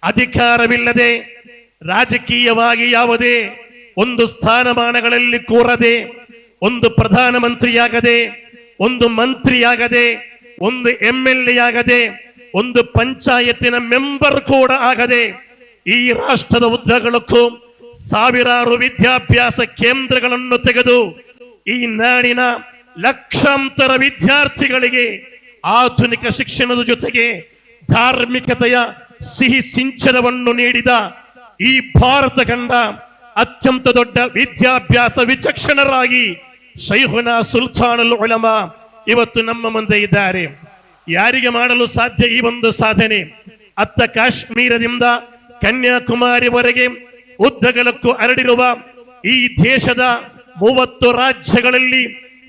ಅಧಿಕಾರವಿಲ್ಲದೆ ರಾಜಕೀಯವಾಗಿ ಯಾವುದೇ ಒಂದು ಸ್ಥಾನಮಾನಗಳಲ್ಲಿ ಕೂರದೆ, ಒಂದು ಪ್ರಧಾನಮಂತ್ರಿಯಾಗದೆ, ಒಂದು ಮಂತ್ರಿಯಾಗದೆ, ಒಂದು MLA ಆಗದೆ, ಒಂದು ಪಂಚಾಯತಿನ ಮೆಂಬರ್ ಕೂಡ ಆಗದೆ ಈ ರಾಷ್ಟ್ರದ ಉದ್ದಗಲಕ್ಕೂ ಸಾವಿರಾರು ವಿದ್ಯಾಭ್ಯಾಸ ಕೇಂದ್ರಗಳನ್ನು ತೆಗೆದು ಈ ನಾಡಿನ ಲಕ್ಷಾಂತರ ವಿದ್ಯಾರ್ಥಿಗಳಿಗೆ ಆಧುನಿಕ ಶಿಕ್ಷಣದ ಜೊತೆಗೆ ಧಾರ್ಮಿಕತೆಯ ಸಿಹಿ ಸಿಂಚನವನ್ನು ನೀಡಿದ ಈ ಭಾರತ ಕಂಡ ಅತ್ಯಂತ ದೊಡ್ಡ ವಿದ್ಯಾಭ್ಯಾಸ ವಿಚಕ್ಷಣರಾಗಿ ಶೈಖುನಾ ಸುಲ್ತಾನುಲ್ ಉಲಮಾ ಇವತ್ತು ನಮ್ಮ ಮುಂದೆ ಇದ್ದಾರೆ. ಯಾರಿಗೆ ಮಾಡಲು ಸಾಧ್ಯ ಈ ಒಂದು ಸಾಧನೆ? ಅತ್ತ ಕಾಶ್ಮೀರದಿಂದ ಕನ್ಯಾಕುಮಾರಿವರೆಗೆ ಉದ್ದಗಲಕ್ಕೂ ಹರಡಿರುವ ಈ ದೇಶದ 30 ರಾಜ್ಯಗಳಲ್ಲಿ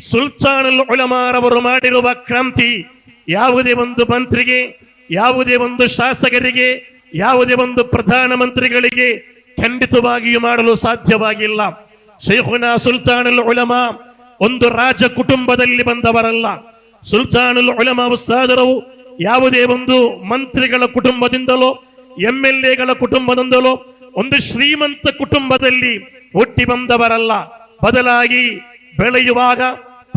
ಸುಲ್ತಾನುಲ್ ಉಲಮಾರವರು ಮಾಡಿರುವ ಕ್ರಾಂತಿ ಯಾವುದೇ ಒಂದು ಮಂತ್ರಿಗೆ, ಯಾವುದೇ ಒಂದು ಶಾಸಕರಿಗೆ, ಯಾವುದೇ ಒಂದು ಪ್ರಧಾನಮಂತ್ರಿಗಳಿಗೆ ಖಂಡಿತವಾಗಿಯೂ ಮಾಡಲು ಸಾಧ್ಯವಾಗಿಲ್ಲ. ಶೈಖುನಾ ಸುಲ್ತಾನುಲ್ ಉಲಮಾ ಒಂದು ರಾಜ ಕುಟುಂಬದಲ್ಲಿ ಬಂದವರಲ್ಲ. ಸುಲ್ತಾನುಲ್ ಉಲಮಾ ಉಸ್ತಾದರು ಯಾವುದೇ ಒಂದು ಮಂತ್ರಿಗಳ ಕುಟುಂಬದಿಂದಲೋ MLAಗಳ ಕುಟುಂಬದಿಂದಲೋ ಒಂದು ಶ್ರೀಮಂತ ಕುಟುಂಬದಲ್ಲಿ ಹುಟ್ಟಿ ಬಂದವರಲ್ಲ. ಬದಲಾಗಿ ಬೆಳೆಯುವಾಗ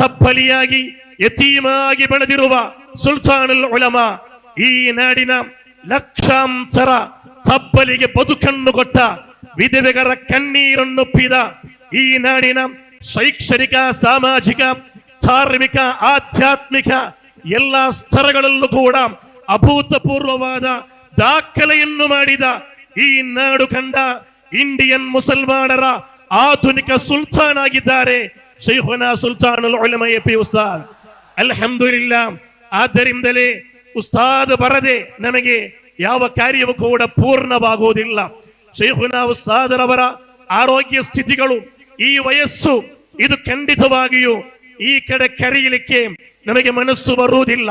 ತಬ್ಬಲಿಯಾಗಿ ಯತೀಮಾಗಿ ಬೆಳೆದಿರುವ ಸುಲ್ತಾನುಲ್ ಉಲಮಾ ಈ ನಾಡಿನ ಲಕ್ಷಾಂತರ ತಬ್ಬಲಿಗೆ ಬದುಕನ್ನು ಕೊಟ್ಟ, ವಿಧವೆಗರ ಕಣ್ಣೀರನ್ನೊಪ್ಪಿದ, ಈ ನಾಡಿನ ಶೈಕ್ಷಣಿಕ, ಸಾಮಾಜಿಕ, ಧಾರ್ಮಿಕ, ಆಧ್ಯಾತ್ಮಿಕ ಎಲ್ಲ ಸ್ತರಗಳಲ್ಲೂ ಕೂಡ ಅಭೂತಪೂರ್ವವಾದ ದಾಖಲೆಯನ್ನು ಮಾಡಿದ ಈ ನಾಡು ಕಂಡ ಇಂಡಿಯನ್ ಮುಸಲ್ಮಾನರ ಆಧುನಿಕ ಸುಲ್ತಾನ್ ಆಗಿದ್ದಾರೆ ಶೈಖುನಾ ಸುಲ್ತಾನುಲ್ ಉಲಮಾ ಎಪಿ ಉಸ್ತಾದ್. ಅಲ್ಹಮ್ದುಲಿಲ್ಲಾ. ಆದ್ದರಿಂದಲೇ ಉಸ್ತಾದ್ ಬರದೆ ನಮಗೆ ಯಾವ ಕಾರ್ಯವೂ ಕೂಡ ಪೂರ್ಣವಾಗುವುದಿಲ್ಲ. ಶೈಖುನಾ ಉಸ್ತಾದರವರ ಆರೋಗ್ಯ ಸ್ಥಿತಿಗಳು, ಈ ವಯಸ್ಸು, ಇದು ಖಂಡಿತವಾಗಿಯೂ ಈ ಕಡೆ ಕರೆಯಲಿಕ್ಕೆ ನಮಗೆ ಮನಸ್ಸು ಬರುವುದಿಲ್ಲ.